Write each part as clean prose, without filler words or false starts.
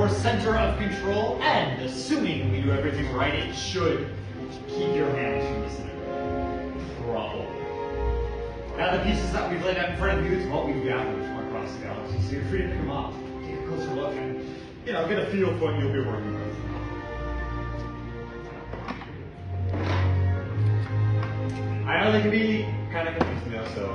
your center of control, and assuming we do everything right, it should keep your hand to the center. Probably. Now the pieces that we've laid out in front of you is what we've gathered from across the galaxy, so you're free to come up, take a closer look, and get a feel for what you'll be working with. I know they can be kind of confusing though, so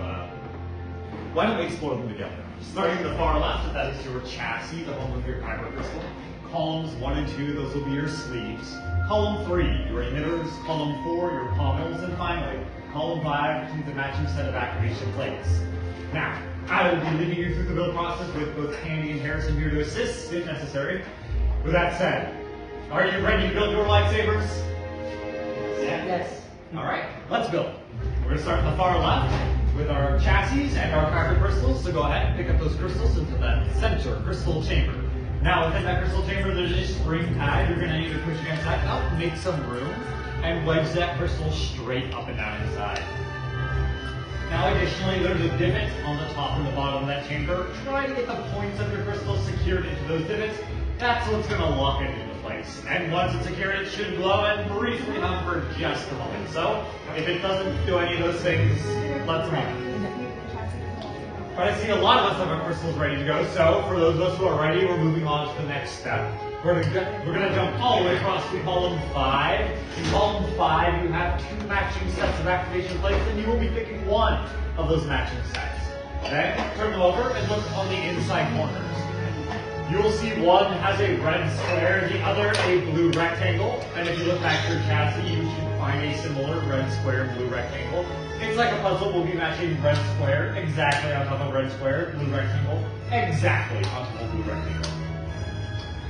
why don't we explore them together? Starting in the far left, that is your chassis, the home of your kyber crystal. Columns 1 and 2, those will be your sleeves. Column 3, your emitters. Column 4, your pommels. And finally, column 5 contains a matching set of activation plates. Now, I will be leading you through the build process with both Candy and Harrison here to assist if necessary. With that said, are you ready to build your lightsabers? Yes. All right, let's build. We're going to start in the far left with our chassis and our kyber crystals. So go ahead and pick up those crystals into that center crystal chamber. Now within that crystal chamber, there's a spring pad. You're going to need to push against that up, make some room, and wedge that crystal straight up and down inside. Now additionally, there's a divot on the top and the bottom of that chamber. Try to get the points of your crystal secured into those divots. That's what's going to lock it into place. And once it's secured, it should glow and briefly hum for just a moment. So if it doesn't do any of those things, let's move on. But I see a lot of us have our crystals ready to go, so for those of us who are ready, we're moving on to the next step. We're gonna jump all the way across to column 5. In column 5, you have 2 matching sets of activation plates, and you will be picking one of those matching sets. Then turn them over and look on the inside corners. You will see one has a red square, the other a blue rectangle. And if you look back to your chassis, you should find a similar red square, blue rectangle. It's like a puzzle. We'll be matching red square exactly on top of red square, blue rectangle exactly on top of blue rectangle.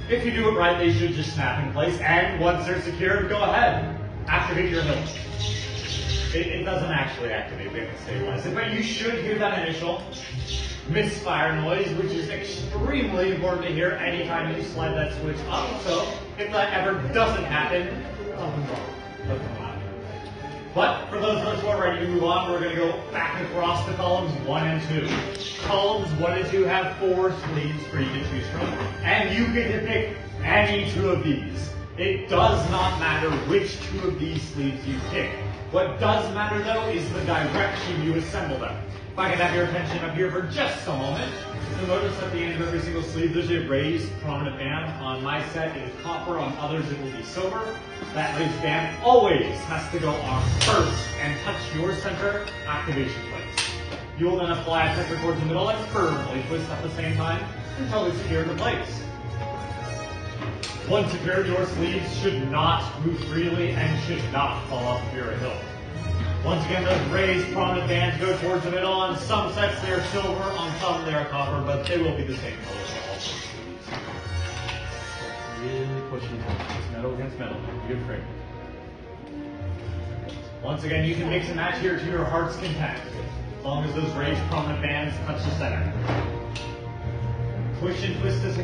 If you do it right, they should just snap in place. And once they're secured, go ahead, activate your hilt. It doesn't actually activate, we have to stabilize it, but you should hear that initial misfire noise, which is extremely important to hear anytime you slide that switch up. So if that ever doesn't happen, something's wrong. But for those of us who are ready to move on, we're going to go back across to columns 1 and 2. Columns 1 and 2 have 4 sleeves for you to choose from, and you get to pick any 2 of these. It does not matter which 2 of these sleeves you pick. What does matter though is the direction you assemble them. If I can have your attention up here for just a moment, you'll notice at the end of every single sleeve there's a raised prominent band. On my set it is copper, on others it will be silver. That raised band always has to go on first and touch your center activation plates. You will then apply a pressure towards the middle and firmly twist at the same time until it's secured in place. Once secured, your sleeves should not move freely and should not fall off of your hilt. Once again, those raised prominent bands go towards the middle. On some sets they are silver, on some they are copper, but they will be the same color for all 4 sleeves. Really pushing it's metal against metal. Good frame. Once again, you can mix and match here to your heart's content, as long as those raised prominent bands touch the center. Push and twist as